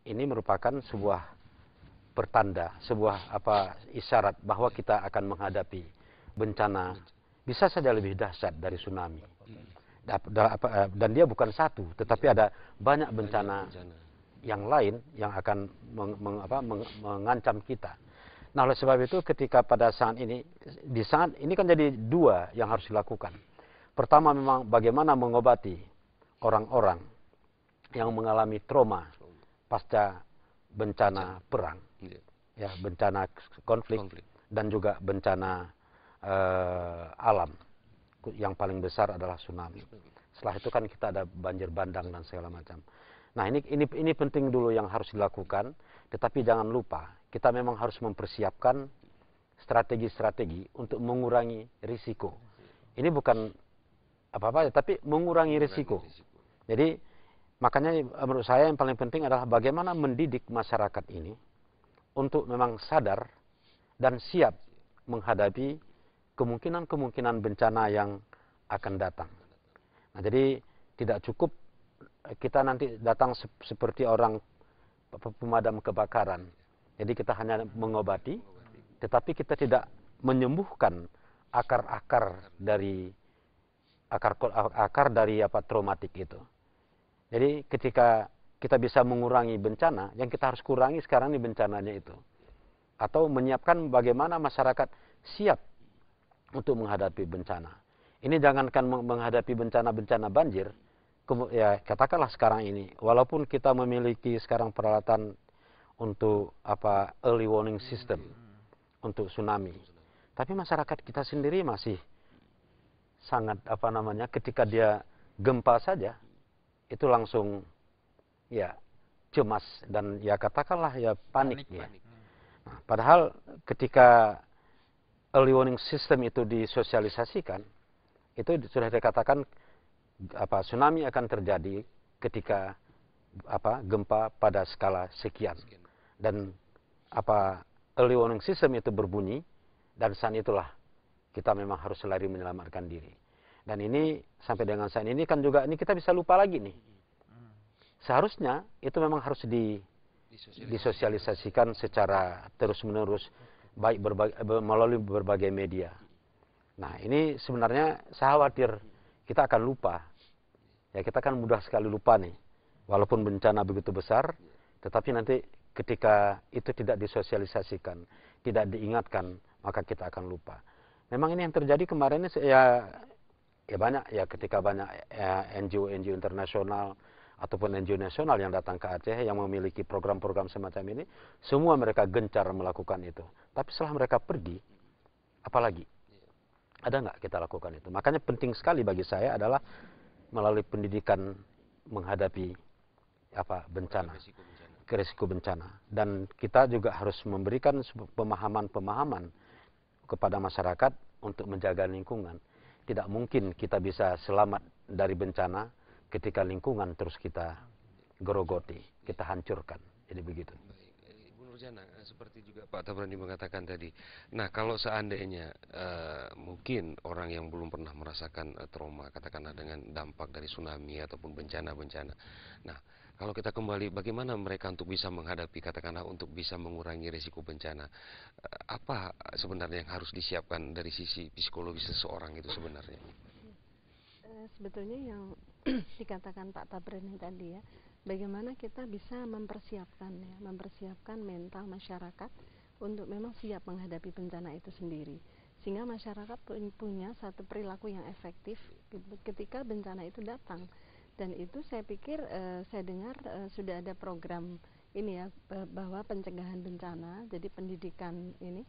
ini merupakan sebuah pertanda, sebuah isyarat bahwa kita akan menghadapi bencana bisa saja lebih dahsyat dari tsunami. Dan dia bukan satu, tetapi ada banyak bencana yang lain yang akan mengancam kita. Nah, oleh sebab itu ketika pada saat ini, di saat ini kan jadi dua yang harus dilakukan. Pertama memang bagaimana mengobati orang-orang yang mengalami trauma pasca bencana perang, ya, bencana konflik dan juga bencana alam. Yang paling besar adalah tsunami. Setelah itu kan kita ada banjir bandang dan segala macam. Nah, ini penting dulu yang harus dilakukan, tetapi jangan lupa kita memang harus mempersiapkan strategi-strategi untuk mengurangi risiko. Ini bukan apa-apa, tapi mengurangi risiko. Jadi makanya menurut saya yang paling penting adalah bagaimana mendidik masyarakat ini untuk memang sadar dan siap menghadapi kemungkinan-kemungkinan bencana yang akan datang. Nah, jadi tidak cukup kita nanti datang seperti orang pemadam kebakaran. Jadi kita hanya mengobati, tetapi kita tidak menyembuhkan akar dari traumatik itu. Jadi ketika kita bisa mengurangi bencana, yang kita harus kurangi sekarang ini bencananya itu. Atau menyiapkan bagaimana masyarakat siap untuk menghadapi bencana. Ini jangankan menghadapi bencana-bencana banjir, ya katakanlah sekarang ini, walaupun kita memiliki sekarang peralatan untuk early warning system untuk tsunami, tapi masyarakat kita sendiri masih sangat ketika dia gempa saja itu langsung ya cemas dan ya katakanlah ya panik. Ya. Nah, padahal ketika early warning system itu disosialisasikan, itu sudah dikatakan tsunami akan terjadi ketika gempa pada skala sekian. Dan early warning system itu berbunyi, dan saat itulah kita memang harus lari menyelamatkan diri. Dan ini sampai dengan saat ini kan juga ini kita bisa lupa lagi nih. Seharusnya itu memang harus disosialisasikan secara terus-menerus, baik melalui berbagai media. Nah, ini sebenarnya saya khawatir kita akan lupa. Ya, kita kan mudah sekali lupa nih. Walaupun bencana begitu besar, tetapi nanti ketika itu tidak disosialisasikan, tidak diingatkan, maka kita akan lupa. Memang ini yang terjadi kemarin ini ya banyak ya, ketika banyak NGO internasional ataupun NGO nasional yang datang ke Aceh yang memiliki program-program semacam ini, semua mereka gencar melakukan itu. Tapi setelah mereka pergi, apalagi? Ada nggak kita lakukan itu? Makanya penting sekali bagi saya adalah melalui pendidikan menghadapi bencana, risiko bencana. Dan kita juga harus memberikan pemahaman-pemahaman kepada masyarakat untuk menjaga lingkungan. Tidak mungkin kita bisa selamat dari bencana ketika lingkungan terus kita gerogoti, kita hancurkan. Jadi begitu. Ibu Nurjana, seperti juga Pak Tabrani mengatakan tadi. Nah, kalau seandainya mungkin orang yang belum pernah merasakan trauma, katakanlah dengan dampak dari tsunami ataupun bencana-bencana. Nah, kalau kita kembali, bagaimana mereka untuk bisa menghadapi, katakanlah untuk bisa mengurangi risiko bencana? Apa sebenarnya yang harus disiapkan dari sisi psikologis seseorang itu sebenarnya? Sebetulnya yang dikatakan Pak Tabrani tadi ya, bagaimana kita bisa mempersiapkan mental masyarakat untuk memang siap menghadapi bencana itu sendiri, sehingga masyarakat punya satu perilaku yang efektif ketika bencana itu datang. Dan itu saya pikir saya dengar sudah ada program ini ya, bahwa pencegahan bencana, jadi pendidikan ini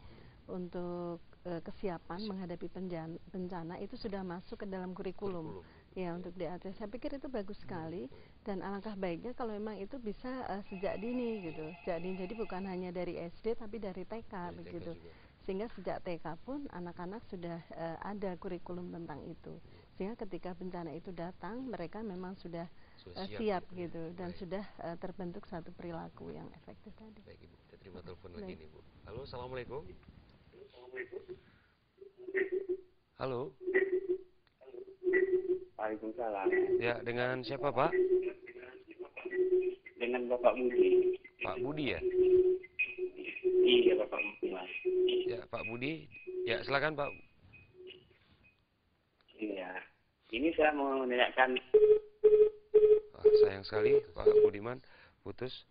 untuk kesiapan menghadapi bencana itu sudah masuk ke dalam kurikulum. Ya, untuk di Aceh saya pikir itu bagus sekali, dan alangkah baiknya kalau memang itu bisa sejak dini gitu. Sejak dini, jadi bukan hanya dari SD tapi dari TK begitu. Sehingga sejak TK pun anak-anak sudah ada kurikulum tentang itu. Sehingga ketika bencana itu datang, mereka memang sudah siap gitu, dan sudah terbentuk satu perilaku yang efektif tadi. Baik, Ibu, kita terima telepon lagi nih, Bu. Halo, Assalamualaikum. Halo. Waalaikumsalam. Ya, dengan siapa Pak? Dengan Bapak Budi. Pak Budi ya? Iya, Bapak Budi, Mas. Ya, Pak Budi. Ya, silakan Pak. Iya. Ini saya mau menanyakan. Wah, sayang sekali Pak Budiman putus.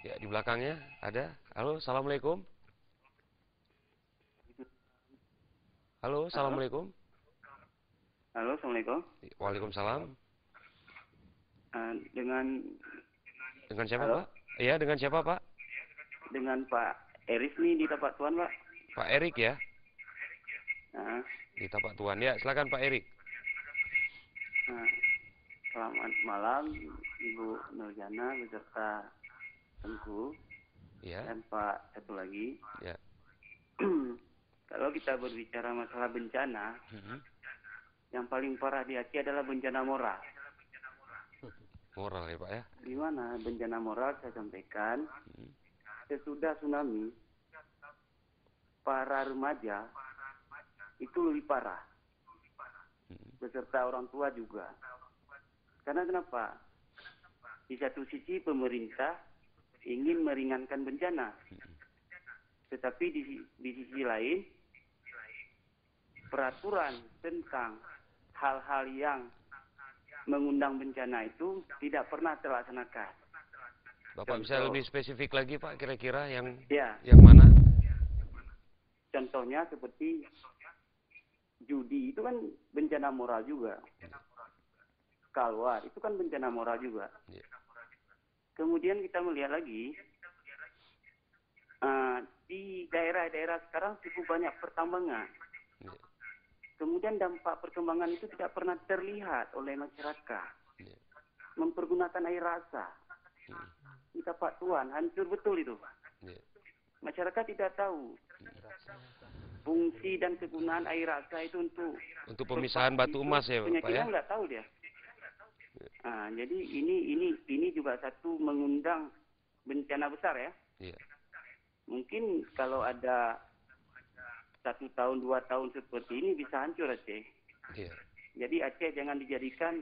Ya, di belakangnya ada. Halo, assalamualaikum. Halo, assalamualaikum. Halo, Assalamualaikum. Waalaikumsalam. Dengan Dengan siapa Halo? Pak? Iya, dengan siapa Pak? dengan Pak Eris nih di tempat Tuan, Pak. Pak Erik ya, Nah, di Tapak Tuan. Ya, silakan Pak Erik. nah, selamat malam Ibu Nurjana beserta Tengku Ya, dan Pak satu lagi. ya. Kalau kita berbicara masalah bencana, Mhm. yang paling parah di Aceh adalah bencana moral. Moral ya Pak ya. Di mana bencana moral saya sampaikan, Mhm. sesudah tsunami, para remaja itu lebih parah, Mhm. beserta orang tua juga. Karena kenapa? Di satu sisi pemerintah ingin meringankan bencana, tetapi di sisi lain peraturan tentang hal-hal yang mengundang bencana itu tidak pernah terlaksanakan. Bapak bisa lebih spesifik lagi Pak, kira-kira yang Ya, mana? contohnya seperti judi itu kan bencana moral juga. Kalwar itu kan bencana moral juga. Ya. Kemudian kita melihat lagi di daerah-daerah sekarang cukup banyak pertambangan. Ya. Kemudian dampak perkembangan itu tidak pernah terlihat oleh masyarakat. Ya. Mempergunakan air rasa. Kita Pak Tuan, hancur betul itu. Ya. Masyarakat tidak tahu fungsi dan kegunaan air rasa itu Untuk pemisahan batu emas ya Pak ya. penyakitnya nggak tahu dia. Jadi ini juga satu mengundang bencana besar ya. Iya. Mungkin kalau ada 1 tahun 2 tahun seperti ini bisa hancur Aceh. Iya. Jadi Aceh jangan dijadikan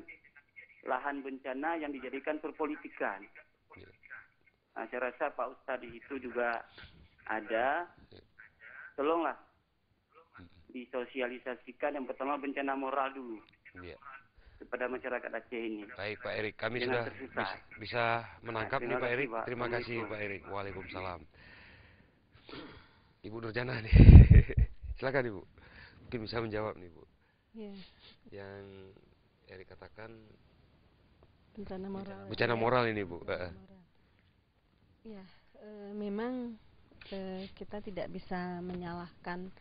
lahan bencana yang dijadikan perpolitikan. Iya. Saya rasa Pak Ustadz di situ juga ada. Tolonglah disosialisasikan yang pertama bencana moral dulu Iya. kepada masyarakat Aceh ini. Baik Pak Erik, kami Jangan sudah tersesat. bisa menangkap nih Terima Pak kasih, Erik. Pak. Terima kasih Assalamualaikum. Pak Erik. Waalaikumsalam. Ibu Nurjana nih. Silakan Ibu. Mungkin bisa menjawab nih Bu. Ya, Yang Erik katakan bencana moral. bencana moral ini Bu. Bencana moral. Ya, memang kita tidak bisa menyalahkan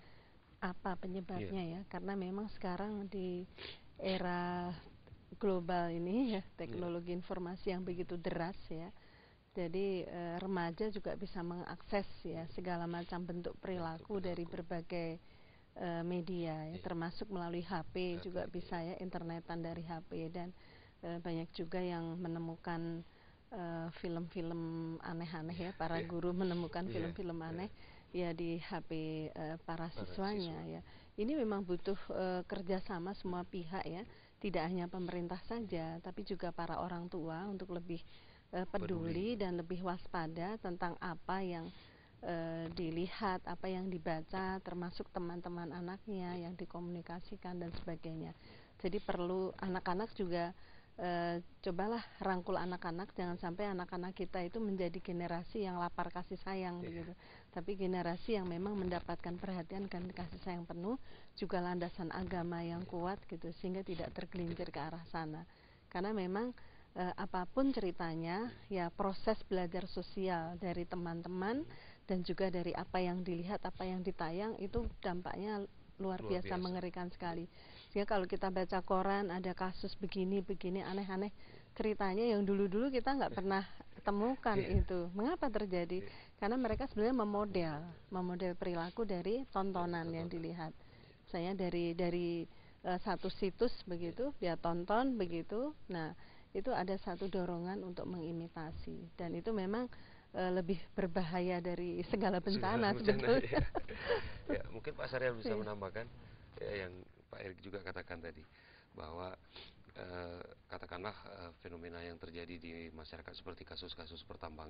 apa penyebabnya ya, karena memang sekarang di era global ini ya, teknologi informasi yang begitu deras ya. Jadi remaja juga bisa mengakses ya segala macam bentuk perilaku dari berbagai media ya, termasuk melalui HP juga bisa ya, internetan dari HP, dan banyak juga yang menemukan film-film aneh-aneh ya, para guru menemukan film-film aneh ya di HP para siswanya ya. Ini memang butuh kerjasama semua pihak ya, tidak hanya pemerintah saja, tapi juga para orang tua untuk lebih peduli dan lebih waspada tentang apa yang dilihat, apa yang dibaca, termasuk teman-teman anaknya yang dikomunikasikan dan sebagainya. Jadi perlu anak-anak juga cobalah rangkul anak-anak, jangan sampai anak-anak kita itu menjadi generasi yang lapar kasih sayang begitu, tapi generasi yang memang mendapatkan perhatian dan kasih sayang penuh, juga landasan agama yang kuat gitu, sehingga tidak tergelincir ke arah sana. Karena memang apapun ceritanya ya, proses belajar sosial dari teman-teman dan juga dari apa yang dilihat, apa yang ditayang, itu dampaknya luar biasa mengerikan sekali. Sehingga kalau kita baca koran ada kasus begini aneh-aneh ceritanya yang dulu-dulu kita nggak pernah temukan itu. Mengapa terjadi? Karena mereka sebenarnya memodel perilaku dari tontonan yang dilihat. Saya dari satu situs begitu, dia tonton begitu. Nah, itu ada satu dorongan untuk mengimitasi, dan itu memang lebih berbahaya dari segala bencana sebetulnya. Ya, mungkin Pak Syariah bisa menambahkan ya, yang Pak Erik juga katakan tadi bahwa katakanlah fenomena yang terjadi di masyarakat seperti kasus-kasus pertambangan